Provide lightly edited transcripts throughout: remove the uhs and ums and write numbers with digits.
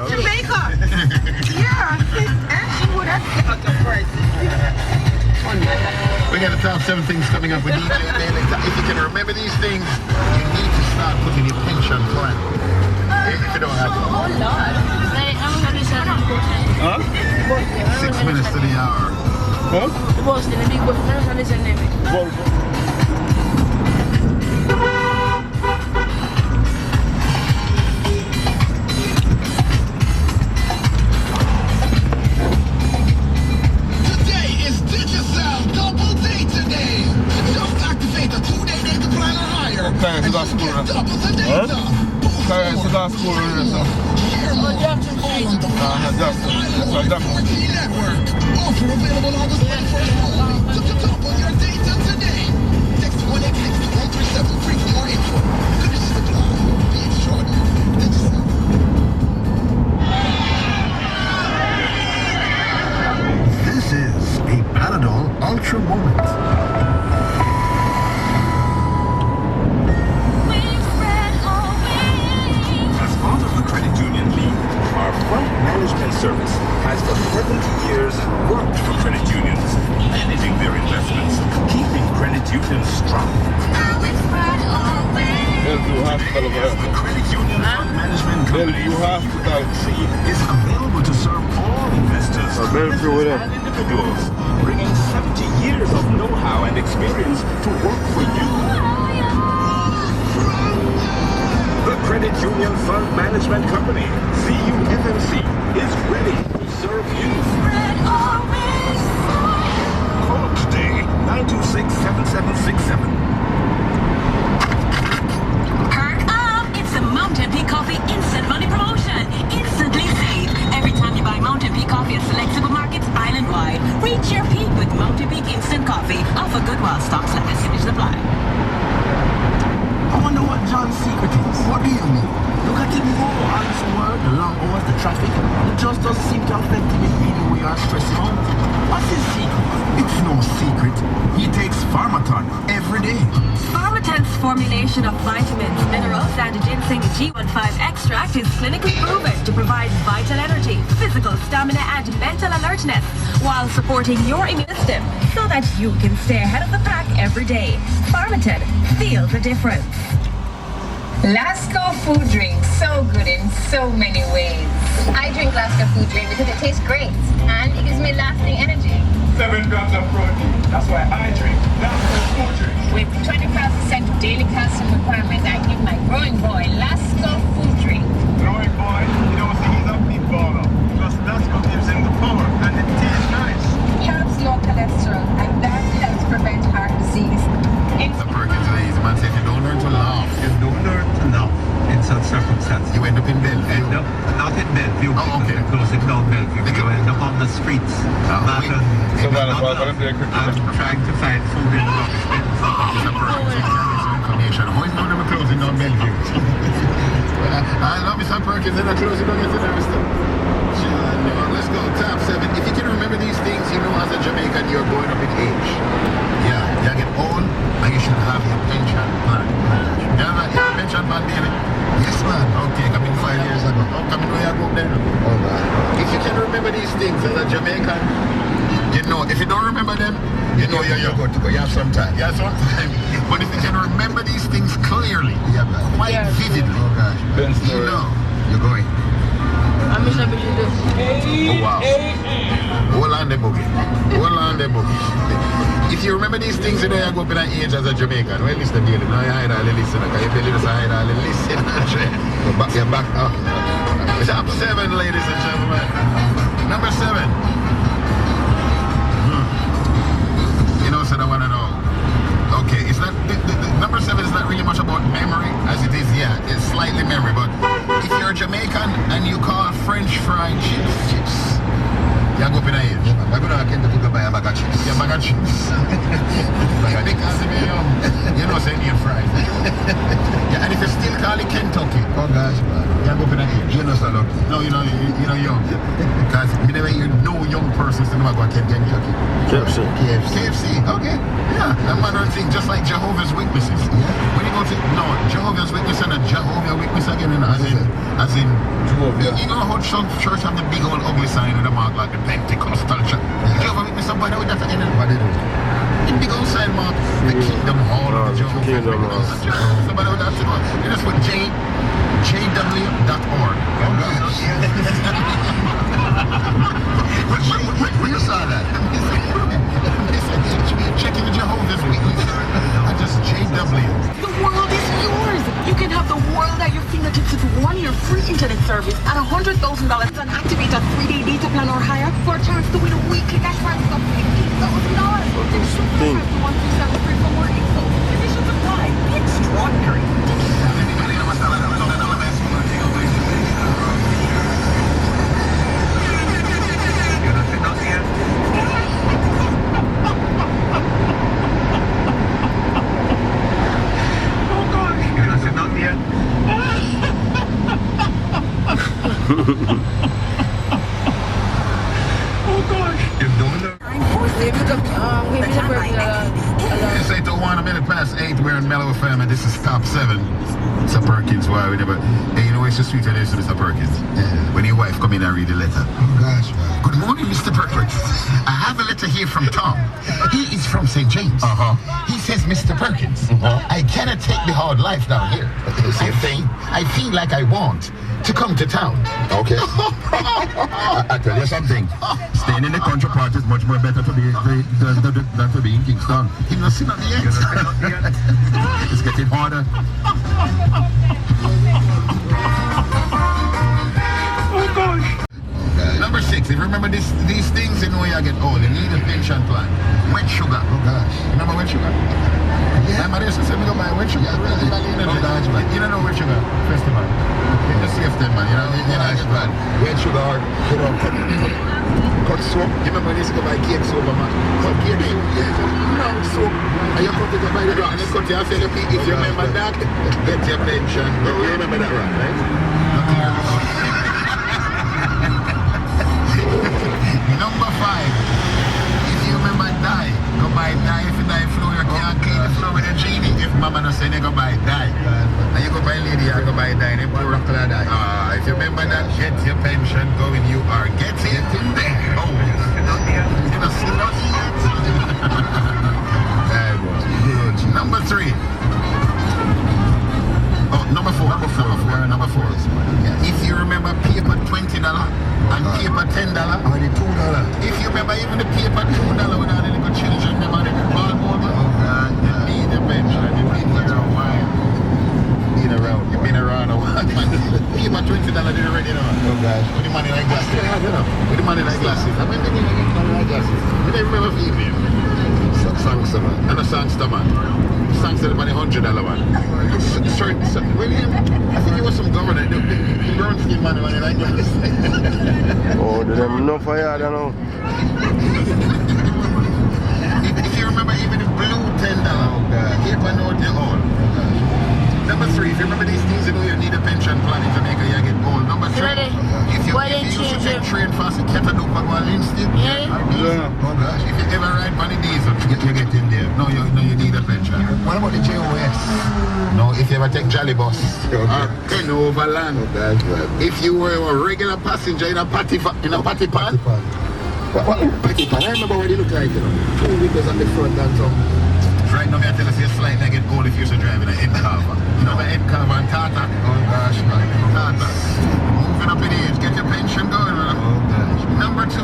Jamaica! Yeah! And she would have got the price. We got the top 7 things coming up with DJ MELLO. If you can remember these things, you need to start putting your pension plan. If you don't have it. Oh Lord. Huh? 6 minutes to the hour. Huh? The boss in the big boss, I don't listen to me. Today is Digital Double Day today. Just activate a 2-day data plan or higher. Okay, so that's cool. Double the data. Okay, so that's cool. Oh, Jackson. So Jackson. Network. Offer available August 21st only. To double your data today. Text 186-137-3 for more info. Conditions apply. Be extraordinary. Digital. This is a Panadol Ultra Moment. As part of the Credit Union League, our fund management service has for 70 years worked for credit unions, managing their investments, keeping credit unions strong. Bellevue Hospital over The there. Credit Union Fund Management Company Bellevue Hospital. is available to serve all investors Bellevue with and individuals, bringing 70 years of know-how and experience to work for you. The Credit Union Fund Management Company, CUFMC, is ready to serve you. Call today, 926-7767. Perk up! It's the Mountain Peak Coffee Instant Money Promotion. Instantly save. Every time you buy Mountain Peak Coffee at select supermarkets island-wide, reach your peak with Mountain Peak Instant Coffee. Offer good while stocks last. Conditions apply. I wonder what John's secret is. What do you mean? Look at him go on this world, the long hours, the traffic. It just doesn't seem to affect him in any way or stress him out. What's his secret? It's no secret. He takes Pharmaton every day. Pharmaten's formulation of vitamins, minerals, and a ginseng G15 extract is clinically proven to provide vital energy, physical stamina, and mental alertness while supporting your immune system so that you can stay ahead of the pack every day. Pharmaten, feel the difference. Lasco food drink, so good in so many ways. I drink Lasco food drink because it tastes great and it gives me lasting energy. 7 grams of protein. That's why I drink Lasco food drink. With 25% of daily calcium requirement, I give my growing boy Lasco food drink. Growing boy, you know, he's a big baller. Plus Lasco gives him the power and it tastes nice. Helps low cholesterol and that helps prevent heart disease. The Perkins is easy, man. Say if you don't learn to laugh, You don't learn to laugh in such circumstances. you end up in Bellevue. End up not in Bellevue, Oh, okay. closing down Bellevue. You end up on the streets. wait. So that's why I'm there. I'm trying to find food in rubbish bins. Mr. Perkins, you can get some information. How is now them closing down Bellevue? I love Mr. Perkins, they're not closing down yet today, Mr. Let's go, top 7. If you can remember these things, you know as a Jamaican, you're going up in age. Yeah, you get old, and you should have your pension plan. You have a pension plan, baby? Yes, man. Okay, coming 5 years ago. How come you go up there? Oh, man. If you can remember these things as a Jamaican, you know, if you don't remember them, you know you're good to go. You have some time. You have some time. But if you can remember these things clearly, quite vividly, you know you're going. I'm Mr. Bishop. Oh, wow. Hold on the boogie. Hold on the boogie. If you remember these things, you know you go up in an age as a Jamaican. Well, listen, Daily. Now you hide all the listener. Because you believe you hide all the listener. You're back up. Top 7, ladies and gentlemen. Number 7. You know, so I want to know. Okay, it's not the number 7 is not really much about memory as it is, yeah, it's slightly memory, but if you're Jamaican and you call French fried chips, you go up in a age. I'm going to buy a bag of chips. Yeah, bag of chips. Because you know, say Indian fried. Yeah, and if you still call it Kentucky, oh gosh, man, you go up in a age. You know, so look. No, you know young. Because you never hear no young person still go to Kentucky. KFC, okay. Yeah, that matter of thing, just like Jehovah's Witnesses. Yeah. When you go to, no, Jehovah's Witness and a Jehovah's Witness again, as in You know how some church have the big old ugly sign in the mark like the Pentecostal church? Did you ever witness somebody with that again? What did it? The big old sign mark, the Kingdom Hall of the Jehovah's Kingdom Hall. Somebody with that too. You just put JAMAICA.DCUT241. Where you saw that? Checking the Jehovah's Witness. I just JW. The world is yours. You can have the world at your fingertips with 1 year free internet service at $100,000 and activate a 3-day data plan or higher for a chance to win a weekly cash prize of $50,000. Thing. 1373 for more info. Conditions apply. Extraordinary. It's 8:01, a minute past 8. We're in Mellow FM, and this is Top 7. Mr. Perkins, why we never... Hey, you know it's so sweet when there's Mr. Perkins? Yeah. When your wife come in and read the letter. Oh gosh, man. Good morning, Mr. Perkins. I have a letter here from Tom. He is from St. James. He says, Mr. Perkins, I cannot take the hard life down here. I feel like I want to come to town. Okay. I tell you something. Staying in the country part is much more better to be than to be in Kingston. He must see not yet. It's getting harder. Number 6, if you remember these things, you know you get old. You need a pension plan. Wet sugar. Oh gosh. Remember wet sugar? Yeah. My mother used to say, we go buy wet sugar. You don't know wet sugar festival. You just save them, man. You know, get bad. Wet sugar, cut soap. You remember when you used to go buy cake soap, man? Cut cake soap. No soap. And you cut it by the rock. And you cut it and say, if you remember that, get your pension. You remember that, right? Number 5, if you remember die, go buy die. If you die flow, you can't clean the flow with a genie. If mama no say, they go buy die. And you go buy lady, you go buy die, they pour rock die. If you remember that, get your pension going, you are getting there. Oh, you know, see nothing yet. Number 3. Oh, number 4. Number 4. Yeah. If you remember paper $20 and paper $10. Only $2. If you remember even the paper $2 without any good children, remember the ball over? You need a pension. You've been here a while. You've been around a while. Paper $20 didn't already know. Oh gosh. With the money like glasses. With the money like glasses. I when did you get money like glasses? You didn't remember female. Sangster man. And a sangster man. Sangster money $100 man. William, I think he was some governor. The brown skin money like glasses. Oh, them no fire, I don't know. If you remember even the blue $10, paper note you all. Number 3, if you remember these things, you know you need a pension plan in Jamaica, you get old. Number 3, if you used to take train fast, you can't do but one instant. Yeah. Oh gosh, if you ever ride on the diesel, you get in there. No, you need a pension. What about the JOS? No, if you ever take Jolly Bus or Pen Overland. Oh, that's right. If you were a regular passenger in a patty pan. Patty pan? I remember what it looked like, you know. 2 windows at the front and some. Right now, I tell us you're slight I get old if you're driving an N-Carver. You know the N-Carver and Tata? Oh gosh, man. Tata. Moving up in age, get your pension going, man. Oh gosh. Number 2,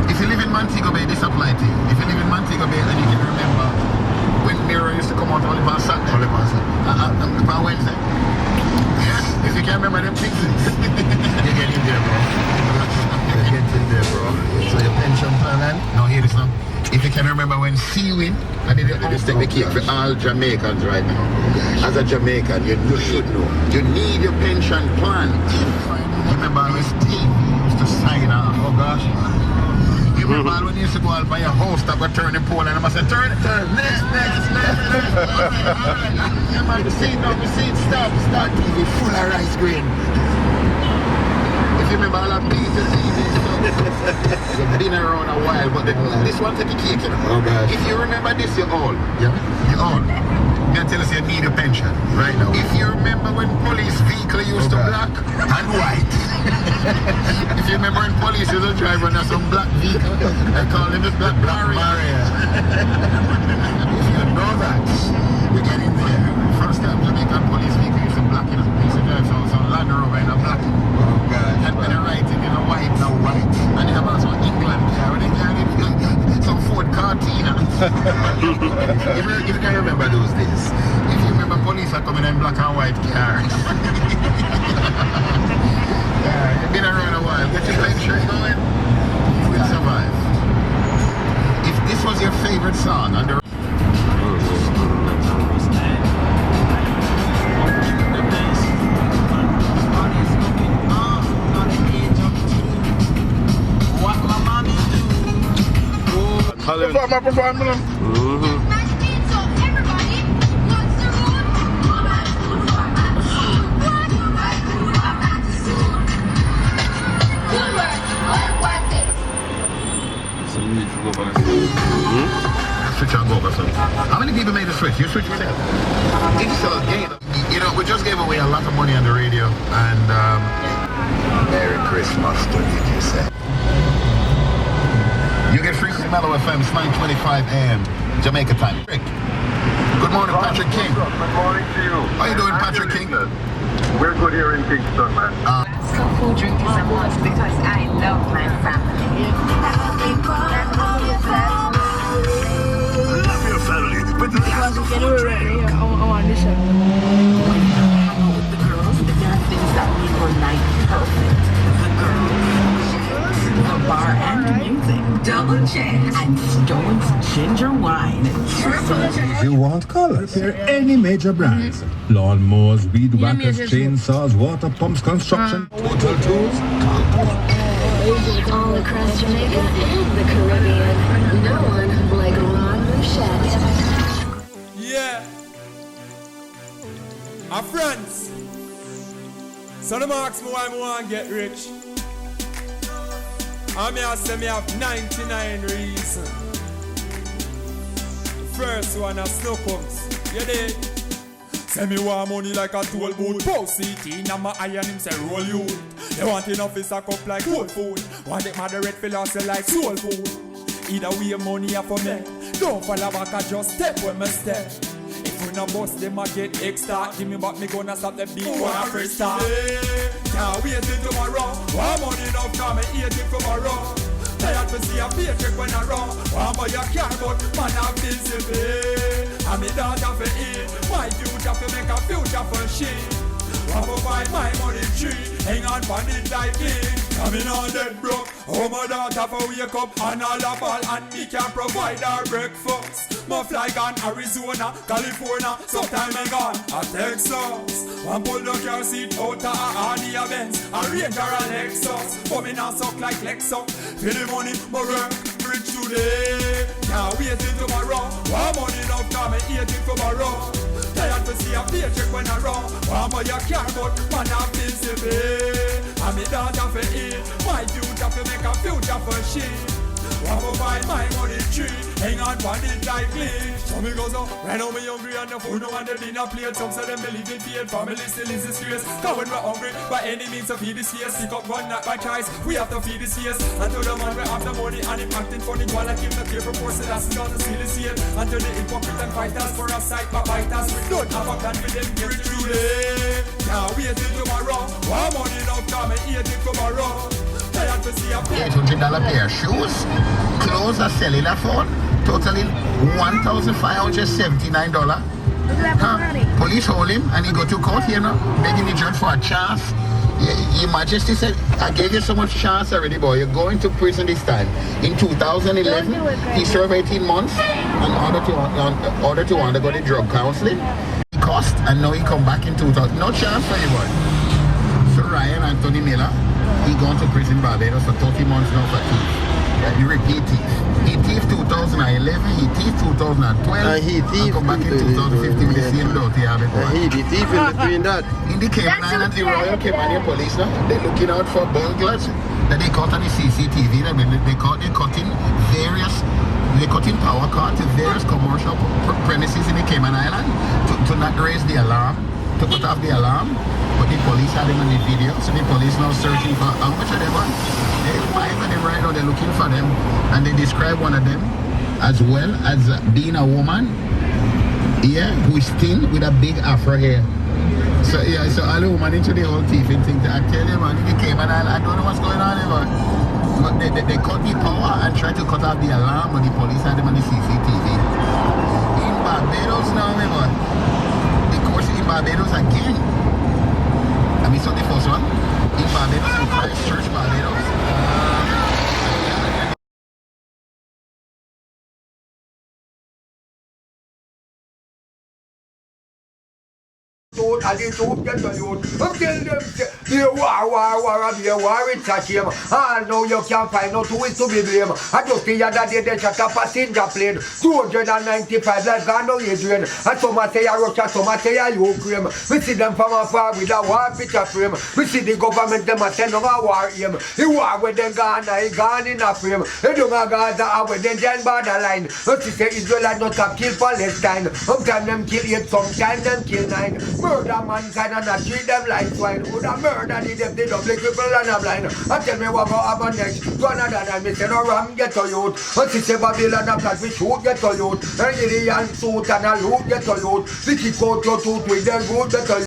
if you live in Montego Bay, this apply to you. If you live in Montego Bay, then you can remember when Mirror used to come out only on Saturday. Only on Saturday. On Wednesday. Yes, if you can't remember them things. You get in there, bro. You get in there, bro. So your pension plan, No, hear this now. If you can remember when Seawind, I did this take the cake for all Jamaicans right now. As a Jamaican, you should know. You need your pension plan. If remember when Steve used to sign off. Oh gosh. You remember when you used to go out by your house that would turn the pole and I must say, turn, next. Alright. Yeah, man, the seat stop. TV full of rice grain. If you remember all that pizza TV stuff, you've been around a while, but this one take a cake, you know. Oh gosh. If you remember this, you're old. Yeah. You're old. I'm gonna tell us you need a pension right now. If you remember when police vehicle used to black and white. If you remember in police, there's a driver and some black vehicle. They call him the Black Barrier. If you know that, you get in there. First time Jamaican police vehicle is in black, you know. They used to drive some Land Rover in a black. Oh God. And when they writing in a white. No white. And they have also England car. When they carry some Ford Cortina. If you can remember those days. If you remember, police are coming in black and white car. Yeah, you've been around a while. Get your pension going. You will survive. If this was your favorite song on the switch and go or something. How many people made the switch? You switch with them? It's a game. You know, we just gave away a lot of money on the radio and Merry Christmas to you, say. You get free with Mellow FM, it's 9:25 AM, Jamaica time. Good morning, Patrick King. Good morning to you. How you doing, Patrick King? We're good here in Kingston, man. Some food drink is a must because I love my family. Love your family, but Get it right here. I want this one. Hang out with the girls, but there are things that make our night perfect. The girls, the bar and music, double check, and Stone's ginger wine. You want colors? Here, any major brands. Lawnmowers, weed whackers, chainsaws, water pumps, construction, total tools. All across Jamaica and the Caribbean. No one like Mushette. Yeah. My friends. So them ask me why I want to get rich. I may say me have 99 reasons. First one is snow comes. You did. Say me want money like a toll booth. Post CT, now my iron him say roll you. They want enough is a cup like cold food. Want it moderate philosophy like soul food. Either way money up for me. Don't follow back, I just step when me step. If we no bust them, I get extra. Give me back, me gonna stop the beat when I first start. Can't wait till tomorrow. Want money enough, come and eat it tomorrow. Tired to see a paycheck when I run. Want buy a car, but man I'm busy pay. And me daughter for eat. My future for make a future for she. Want to buy my money tree. Hang on for it like me. Coming on dead broke. Oh my daughter for wake up and all a ball and me can provide her breakfast. My fly gone Arizona, California, sometime I gone a Texas. One pull the car seat out of a Harley a Benz, a Ranger a Lexus. But me not suck like Lexus. For the money, my work rich today. Can't wait till tomorrow. Want money enough, come and eat it tomorrow. Tired to see a paycheck when I run. Want buy a car, but man I'm busy pay. And me daughter for eat. My future for make a future for she. Want to buy my money tree. Hang on for it like glitch. So me goes up. Right now me hungry and the food no one the dinner plate. Some say them believe in fear. Family still is disgrace. Cause when we're hungry, by any means to feed this year. Stick up one not by choice. We have to feed this year. And to the man we have the money and him acting funny. While I keep the care proportion that's down to steal this year. And to the hypocrite and fighters for a sight but fighters. We don't have a plan with them get it through day. Can't wait till tomorrow. Want money enough come and eat it tomorrow. Tired to see a $800 pair of shoes, clothes, a cellular phone, totaling $1,579. Police hold him and he go to court here now, begging the judge for a chance. Your Majesty said, I gave you so much chance already, boy. You're going to prison this time. In 2011, he served 18 months in order to undergo the drug counseling. He cost, and now he come back in 2000. No chance for anybody. So Ryan Anthony Miller, he gone to prison Barbados for 30 months now for thief. He repeat thief. He thief 2011, he thief 2012, he thief come back in 2015 with the same dirty habit. He be thief in between that. In the Cayman Islands, the Royal Cayman police now, they're looking out for bunglers that they caught on the CCTV. They cutting power cord to various commercial premises in the Cayman Island to not raise the alarm, to put off the alarm. But the police had them on the video, so the police now searching for how much of them are. 5 of them right now, they're looking for them. And they describe one of them as well as being a woman, yeah, who is thin with a big afro hair. So yeah, so all the woman into the whole thieving thing. I tell you, man, they came and I don't know what's going on here, man. But they cut the power and tried to cut off the alarm, but the police had them on the CCTV. In Barbados now, man. The course in Barbados again. I mean, so the first one in Barbados, in Christchurch, Barbados. I did to get the youth. I'm telling them, be a war, be a war, it's a shame. I know you can't find out who is to be blamed. I just the other day they shot a passenger plane. 295 lives gone down Adrian. And some say a Russia, some say a Ukraine. We see them from afar with a war picture frame. We see the government them a send on a war aim. The war with them gone in a frame. They don't have Gaza with them then borderline. But she say Israel had not have killed Palestine. Sometimes them kill 8, sometimes them kill 9. Murder mankind and not treat them like swine. Would a murder the them, they don't make people and a blind. And tell me what go happen next. Go another than me say no ram get to youth. And she say Babylon a plan we shoot get to youth. And Gideon suit and a loot get to youth. We kick out your tooth with them good get to youth.